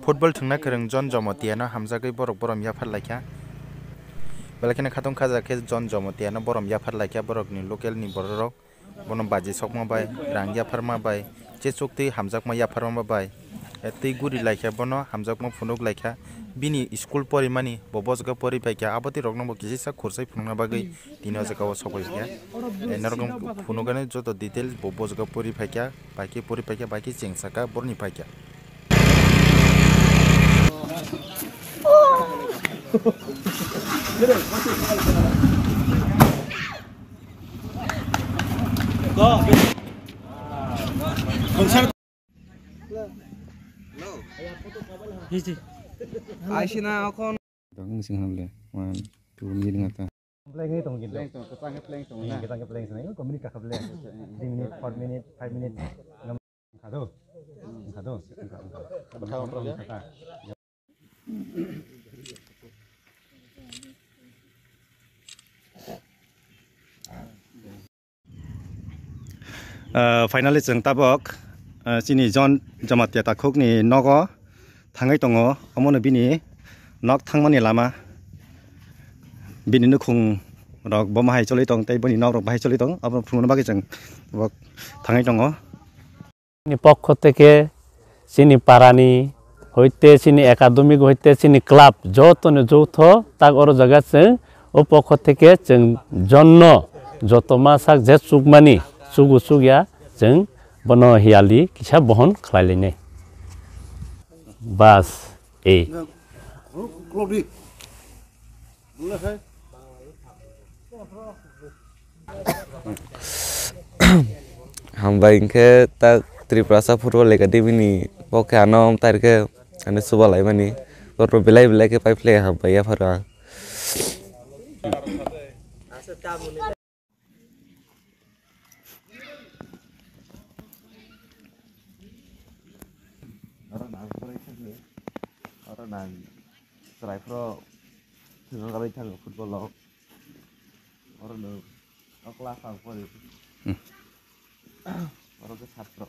football thungna khoreng John Jomotiano hamjagui borok borom yaphar laikha belakini khatung khaja khe John Jomotiano borom yaphar laikha borok ni local ni borok bono baji sokma bai rang yapharma bai che chukti hamjakma yapharma bai tei guri laikha bono hamjakma phunuk laikha bini school porimani bo bosga pori paikha aboti rokno bo kisisa khursai phunukna bagui tino jagao sokoiskha narokom phunukani joto details bo bosga pori paikha baiki chengsaka borni paikha Aisina akon dong sing hamle 1 2 ni ngata Play tong gitu. Kita play sana. Komuni ka play. 3 minute, 4 minute, 5 minute. Kado. Finally जों tabok sini John Jomotia takhuk ni nogo thangai tongo amono bini nok thangmani lama bini nukhung rok bo mahai choli tong tei boni nok rok bahai choli tong abo phungna bagi जों tabok thangai tongo ni পক্ষ থেকে চিনি পারানি হইতে চিনি একাডেমিক হইতে চিনি ক্লাব যতনে যৌথ তাক অর জায়গা जों ও পক্ষ থেকে जों জন্য যত মাসাক যে সুগমানি सुगु सुगिया जों बनो हियाली किसा बहन खलायलायनाय बास ए hamba ingke tak Triprasa Football Academy ni poke anom tarke ane subalai mani korpo belai ke pai play hamba ya phara orang striker dengan kali thang football lo orang do kelas apa itu orang ke satro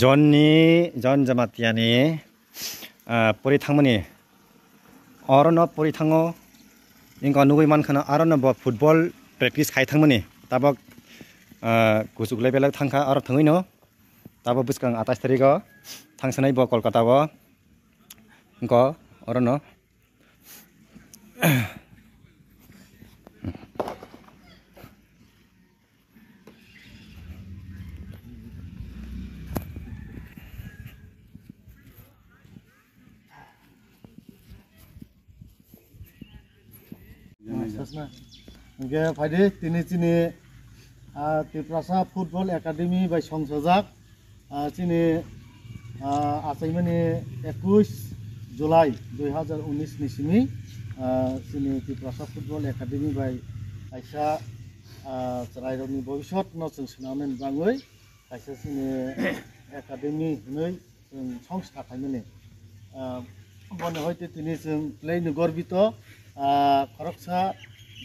John Jomotia ni pori thangmani orono pori thango ingka nugui mankhana arono bo football practice khai thangmani tabok kusuk level thangkha aro thangui no tabo buskang 28 tariko थांसनाय बो कलकाता बो इंको अरनो Oke, Fadi, tini Triprasa Football Academy by Songsajak sini asaimani 21 Julai 2019 ni sini Triprasa Football Academy by Aisha Seraironi Bobishot no जों सुनामेन बाङै Aisha sini Academy नै जों संस्था थाइमाने बने हयते तिनि जों प्लेनि गर्बित खरकसा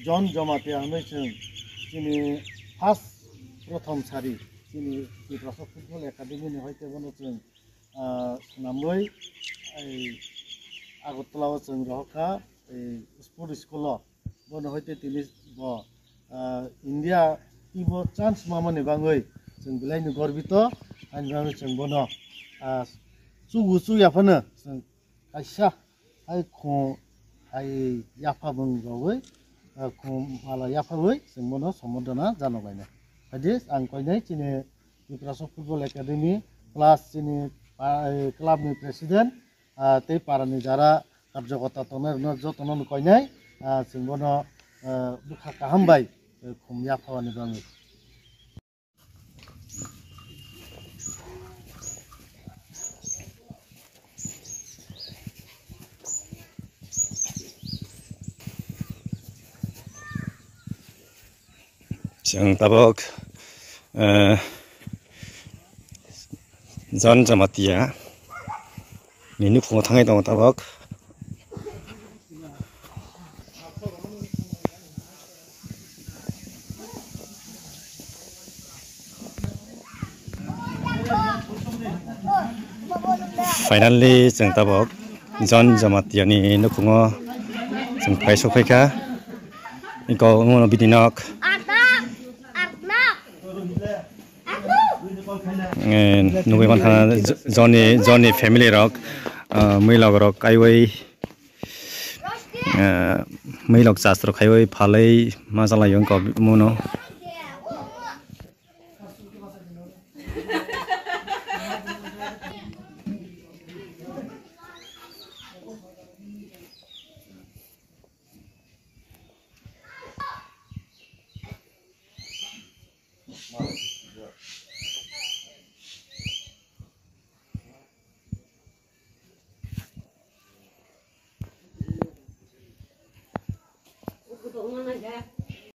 John Jomotia नै जों sini फार्स्ट प्रथम सारि sini Triprasa Football Academy नि हयते बने जों नामै आगरतला जों रहका स्पोर्ट स्कुल बनो हयते तिनि बो इंडिया टिमो चान्स मामाने बाङै जों बिलाइनो गर्बित आनि बाङै जों बनो सुगु याफानो जों काइसा हाय खो हाय याफाबों बावै खो माला याफाबै जों बनो समदना जानलायना बायदि आं कयनाय तिनि Triprasa Football Academy plus तिनि क्लाब नि प्रेसिडेंट ते पारानि जारा कार्यकर्ता तनरनो जतनो कयनाय जों बनो बुखा काहामबाय खम याफावानि बाङै जों tabok John Jomotia ni nukhungo thangai tongo tabok Finally जों tabok John Jamatiani nukungo जों fai sofaika iko ngono bidinok nugui man khana Johnny family rok muilog rok kaiwai muilog chastro kaiwai phalai masala yong ko muno